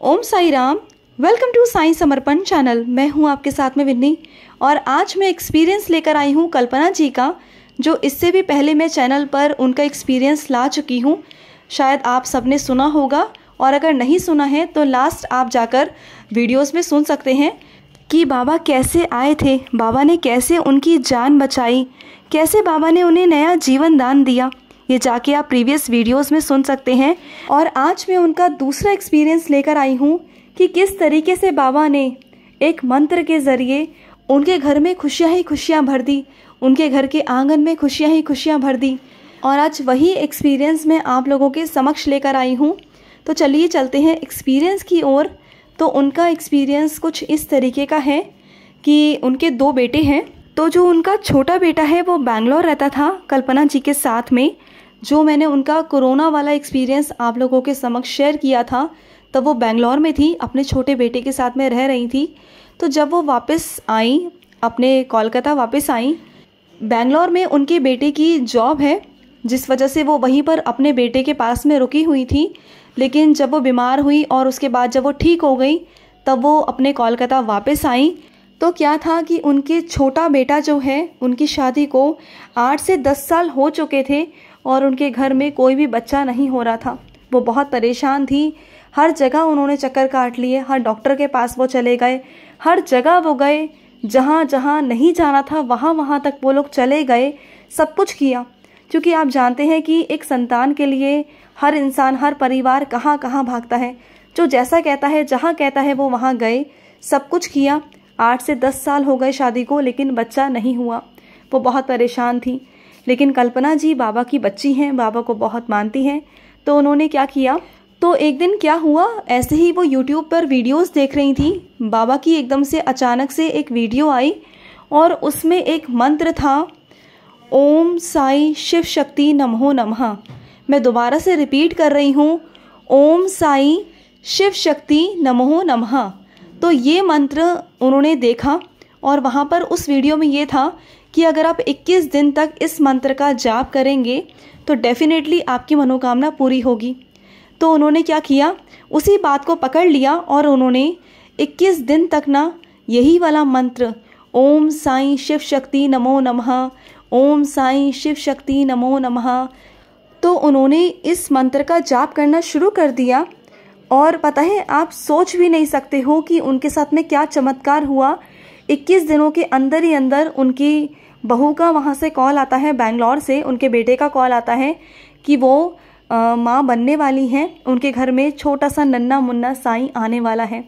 Om Sai Ram. Welcome to Sai Samarpan channel. मैं हूं आपके साथ में विन्नी और आज मैं एक्सपीरियंस लेकर आई हूं कल्पना जी का, जो इससे भी पहले मैं चैनल पर उनका एक्सपीरियंस ला चुकी हूं। शायद आप सबने सुना होगा और अगर नहीं सुना है तो लास्ट आप जाकर वीडियोस में सुन सकते हैं कि बाबा कैसे आए थे, बाबा ने कैसे उनकी जान बचाई, कैसे बाबा ने उन्हें नया जीवन दान दिया। ये जाके आप प्रीवियस वीडियोस में सुन सकते हैं। और आज मैं उनका दूसरा एक्सपीरियंस लेकर आई हूँ कि किस तरीके से बाबा ने एक मंत्र के ज़रिए उनके घर में खुशियाँ ही खुशियाँ भर दी, उनके घर के आंगन में खुशियाँ ही खुशियाँ भर दी। और आज वही एक्सपीरियंस मैं आप लोगों के समक्ष लेकर आई हूँ। तो चलिए चलते हैं एक्सपीरियंस की ओर। तो उनका एक्सपीरियंस कुछ इस तरीके का है कि उनके 2 बेटे हैं। तो जो उनका छोटा बेटा है वो बैंगलोर रहता था कल्पना जी के साथ में। जो मैंने उनका कोरोना वाला एक्सपीरियंस आप लोगों के समक्ष शेयर किया था, तब वो बैंगलोर में थी, अपने छोटे बेटे के साथ में रह रही थी। तो जब वो वापस आई, अपने कोलकाता वापस आई, बैंगलोर में उनके बेटे की जॉब है, जिस वजह से वो वहीं पर अपने बेटे के पास में रुकी हुई थी। लेकिन जब वो बीमार हुई और उसके बाद जब वो ठीक हो गई, तब वो अपने कोलकाता वापस आई। तो क्या था कि उनके छोटा बेटा जो है, उनकी शादी को 8 से 10 साल हो चुके थे और उनके घर में कोई भी बच्चा नहीं हो रहा था। वो बहुत परेशान थी। हर जगह उन्होंने चक्कर काट लिए, हर डॉक्टर के पास वो चले गए, हर जगह वो गए, जहाँ जहाँ नहीं जाना था वहाँ वहाँ तक वो लोग चले गए, सब कुछ किया। क्योंकि आप जानते हैं कि एक संतान के लिए हर इंसान, हर परिवार कहाँ कहाँ भागता है। जो जैसा कहता है, जहाँ कहता है वो वहाँ गए, सब कुछ किया। 8 से 10 साल हो गए शादी को, लेकिन बच्चा नहीं हुआ। वो बहुत परेशान थी। लेकिन कल्पना जी बाबा की बच्ची हैं, बाबा को बहुत मानती हैं। तो उन्होंने क्या किया, तो एक दिन क्या हुआ, ऐसे ही वो यूट्यूब पर वीडियोस देख रही थी। बाबा की एकदम से अचानक से एक वीडियो आई और उसमें एक मंत्र था, ओम साई शिव शक्ति नमो नमः। मैं दोबारा से रिपीट कर रही हूँ, ओम साई शिव शक्ति नमो नमः। तो ये मंत्र उन्होंने देखा और वहाँ पर उस वीडियो में ये था कि अगर आप 21 दिन तक इस मंत्र का जाप करेंगे तो डेफिनेटली आपकी मनोकामना पूरी होगी। तो उन्होंने क्या किया, उसी बात को पकड़ लिया और उन्होंने 21 दिन तक ना यही वाला मंत्र, ओम साई शिव शक्ति नमो नमः, ओम साई शिव शक्ति नमो नमः, तो उन्होंने इस मंत्र का जाप करना शुरू कर दिया। और पता है, आप सोच भी नहीं सकते हो कि उनके साथ में क्या चमत्कार हुआ। 21 दिनों के अंदर ही अंदर उनकी बहू का वहाँ से कॉल आता है, बैंगलोर से उनके बेटे का कॉल आता है कि वो माँ बनने वाली हैं, उनके घर में छोटा सा नन्ना मुन्ना साईं आने वाला है।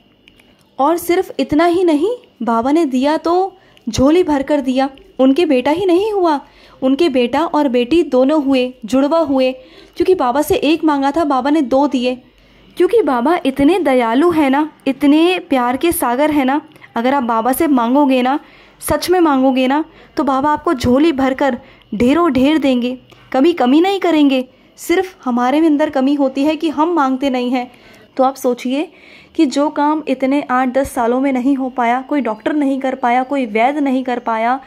और सिर्फ इतना ही नहीं, बाबा ने दिया तो झोली भर कर दिया। उनके बेटा ही नहीं हुआ, उनके बेटा और बेटी दोनों हुए, जुड़वा हुए। क्योंकि बाबा से 1 मांगा था, बाबा ने 2 दिए। क्योंकि बाबा इतने दयालु है ना, इतने प्यार के सागर है ना, अगर आप बाबा से मांगोगे ना, सच में मांगोगे ना, तो बाबा आपको झोली भरकर ढेरों ढेर देंगे, कभी कमी नहीं करेंगे। सिर्फ हमारे में अंदर कमी होती है कि हम मांगते नहीं हैं। तो आप सोचिए कि जो काम इतने 8-10 सालों में नहीं हो पाया, कोई डॉक्टर नहीं कर पाया, कोई वैद्य नहीं कर पाया,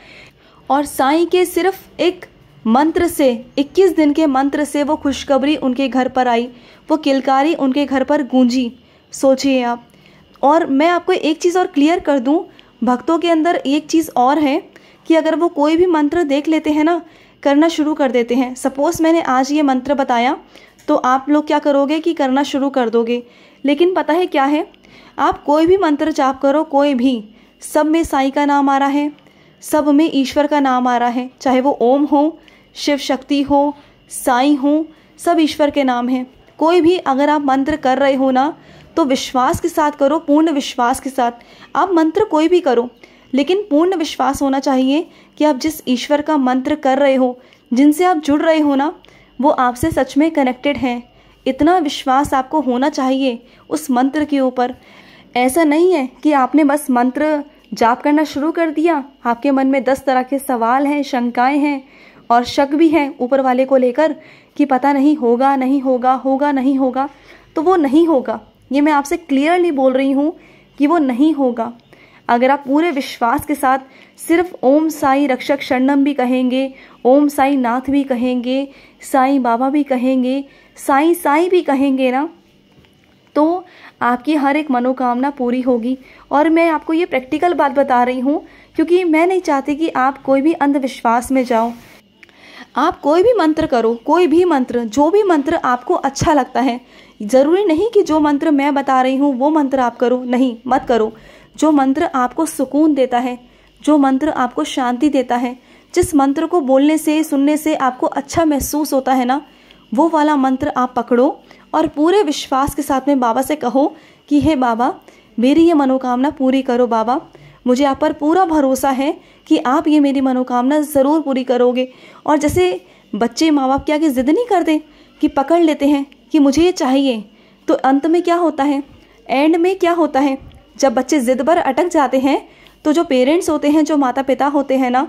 और साईं के सिर्फ एक मंत्र से, 21 दिन के मंत्र से वो खुशखबरी उनके घर पर आई, वो किलकारी उनके घर पर गूंजी। सोचिए आप। और मैं आपको एक चीज़ और क्लियर कर दूं, भक्तों के अंदर एक चीज़ और है कि अगर वो कोई भी मंत्र देख लेते हैं ना, करना शुरू कर देते हैं। सपोज़ मैंने आज ये मंत्र बताया तो आप लोग क्या करोगे कि करना शुरू कर दोगे। लेकिन पता है क्या है, आप कोई भी मंत्र जाप करो, कोई भी, सब में साईं का नाम आ रहा है, सब में ईश्वर का नाम आ रहा है। चाहे वो ओम हो, शिव शक्ति हो, साईं हो, सब ईश्वर के नाम हैं। कोई भी अगर आप मंत्र कर रहे हो ना, तो विश्वास के साथ करो, पूर्ण विश्वास के साथ। आप मंत्र कोई भी करो, लेकिन पूर्ण विश्वास होना चाहिए कि आप जिस ईश्वर का मंत्र कर रहे हो, जिनसे आप जुड़ रहे हो ना, वो आपसे सच में कनेक्टेड हैं। इतना विश्वास आपको होना चाहिए उस मंत्र के ऊपर। ऐसा नहीं है कि आपने बस मंत्र जाप करना शुरू कर दिया, आपके मन में 10 तरह के सवाल हैं, शंकाएं हैं और शक भी है ऊपर वाले को लेकर कि पता नहीं होगा नहीं होगा, होगा नहीं होगा। तो वो नहीं होगा, ये मैं आपसे क्लियरली बोल रही हूँ कि वो नहीं होगा। अगर आप पूरे विश्वास के साथ सिर्फ ओम साई रक्षक शरणम भी कहेंगे, ओम साई नाथ भी कहेंगे, साईं बाबा भी कहेंगे, साईं साईं भी कहेंगे ना, तो आपकी हर एक मनोकामना पूरी होगी। और मैं आपको ये प्रैक्टिकल बात बता रही हूँ, क्योंकि मैं नहीं चाहती कि आप कोई भी अंधविश्वास में जाओ। आप कोई भी मंत्र करो, कोई भी मंत्र, जो भी मंत्र आपको अच्छा लगता है। ज़रूरी नहीं कि जो मंत्र मैं बता रही हूँ वो मंत्र आप करो, नहीं, मत करो। जो मंत्र आपको सुकून देता है, जो मंत्र आपको शांति देता है, जिस मंत्र को बोलने से, सुनने से आपको अच्छा महसूस होता है ना, वो वाला मंत्र आप पकड़ो और पूरे विश्वास के साथ में बाबा से कहो कि हे बाबा, मेरी ये मनोकामना पूरी करो। बाबा, मुझे आप पर पूरा भरोसा है कि आप ये मेरी मनोकामना ज़रूर पूरी करोगे। और जैसे बच्चे माँ बाप क्या कि ज़िद नहीं करते कि पकड़ लेते हैं कि मुझे ये चाहिए, तो अंत में क्या होता है, एंड में क्या होता है, जब बच्चे ज़िद पर अटक जाते हैं तो जो पेरेंट्स होते हैं, जो माता पिता होते हैं ना,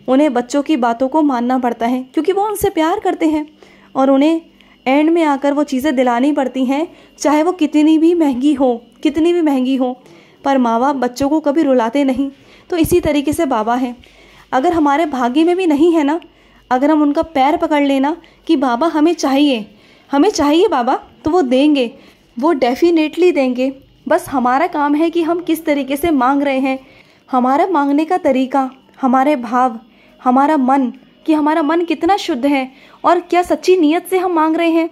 उन्हें बच्चों की बातों को मानना पड़ता है, क्योंकि वो उनसे प्यार करते हैं और उन्हें एंड में आकर वो चीज़ें दिलानी पड़ती हैं, चाहे वो कितनी भी महंगी हो। पर माँ बाप बच्चों को कभी रुलाते नहीं। तो इसी तरीके से बाबा हैं। अगर हमारे भाग्य में भी नहीं है ना, अगर हम उनका पैर पकड़ लेना कि बाबा हमें चाहिए बाबा, तो वो देंगे, वो डेफिनेटली देंगे। बस हमारा काम है कि हम किस तरीके से मांग रहे हैं, हमारा मांगने का तरीका, हमारे भाव, हमारा मन, कि हमारा मन कितना शुद्ध है और क्या सच्ची नीयत से हम मांग रहे हैं।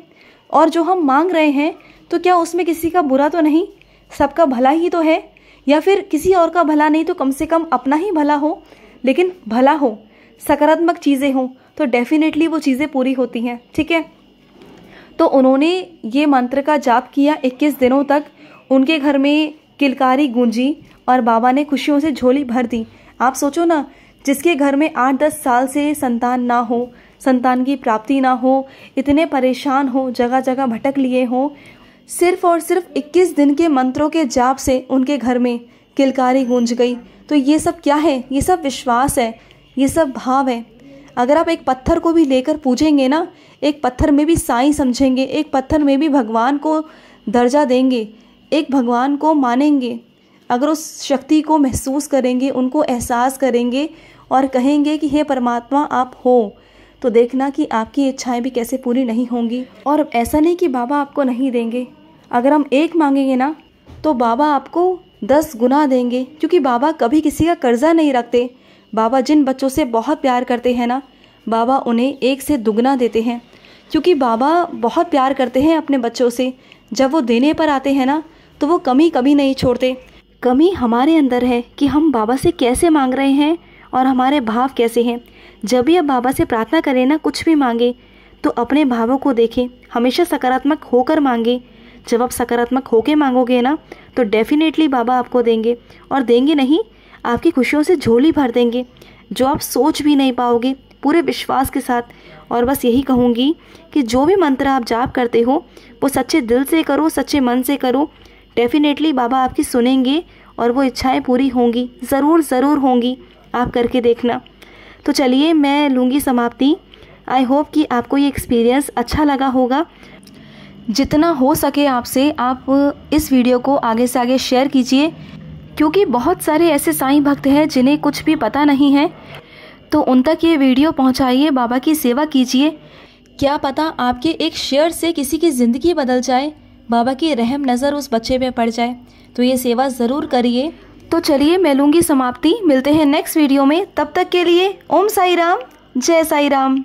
और जो हम मांग रहे हैं तो क्या उसमें किसी का बुरा तो नहीं, सबका भला ही तो है। या फिर किसी और का भला नहीं तो कम से कम अपना ही भला हो, लेकिन भला हो, सकारात्मक चीज़ें हों, तो डेफिनेटली वो चीज़ें पूरी होती हैं। ठीक है, तो उन्होंने ये मंत्र का जाप किया 21 दिनों तक। उनके घर में किलकारी गूंजी और बाबा ने खुशियों से झोली भर दी। आप सोचो ना, जिसके घर में 8-10 साल से संतान ना हो, संतान की प्राप्ति ना हो, इतने परेशान हो, जगह जगह भटक लिए हो, सिर्फ और सिर्फ 21 दिन के मंत्रों के जाप से उनके घर में किलकारी गूंज गई। तो ये सब क्या है, ये सब विश्वास है, ये सब भाव है। अगर आप एक पत्थर को भी लेकर पूजेंगे ना, एक पत्थर में भी साईं समझेंगे, एक पत्थर में भी भगवान को दर्जा देंगे, एक भगवान को मानेंगे, अगर उस शक्ति को महसूस करेंगे, उनको एहसास करेंगे और कहेंगे कि हे परमात्मा आप हो, तो देखना कि आपकी इच्छाएं भी कैसे पूरी नहीं होंगी। और ऐसा नहीं कि बाबा आपको नहीं देंगे, अगर हम एक मांगेंगे ना तो बाबा आपको 10 गुना देंगे, क्योंकि बाबा कभी किसी का कर्जा नहीं रखते। बाबा जिन बच्चों से बहुत प्यार करते हैं ना, बाबा उन्हें 1 से दुगना देते हैं, क्योंकि बाबा बहुत प्यार करते हैं अपने बच्चों से। जब वो देने पर आते हैं ना, तो वो कमी कभी नहीं छोड़ते। कमी हमारे अंदर है कि हम बाबा से कैसे मांग रहे हैं और हमारे भाव कैसे हैं। जब भी आप बाबा से प्रार्थना करें ना, कुछ भी मांगे, तो अपने भावों को देखें, हमेशा सकारात्मक होकर मांगे। जब आप सकारात्मक होकर मांगोगे ना, तो डेफिनेटली बाबा आपको देंगे, और देंगे नहीं, आपकी खुशियों से झोली भर देंगे, जो आप सोच भी नहीं पाओगे, पूरे विश्वास के साथ। और बस यही कहूँगी कि जो भी मंत्र आप जाप करते हो वो सच्चे दिल से करो, सच्चे मन से करो, डेफिनेटली बाबा आपकी सुनेंगे और वो इच्छाएं पूरी होंगी, ज़रूर होंगी। आप करके देखना। तो चलिए मैं लूँगी समाप्ति। आई होप कि आपको ये एक्सपीरियंस अच्छा लगा होगा। जितना हो सके आपसे आप इस वीडियो को आगे से आगे शेयर कीजिए, क्योंकि बहुत सारे ऐसे साईं भक्त हैं जिन्हें कुछ भी पता नहीं है, तो उन तक ये वीडियो पहुंचाइए, बाबा की सेवा कीजिए। क्या पता आपके एक शेयर से किसी की ज़िंदगी बदल जाए, बाबा की रहम नज़र उस बच्चे पे पड़ जाए। तो ये सेवा ज़रूर करिए। तो चलिए मैं लूँगी समाप्ति, मिलते हैं नेक्स्ट वीडियो में। तब तक के लिए ओम साई राम, जय साई राम।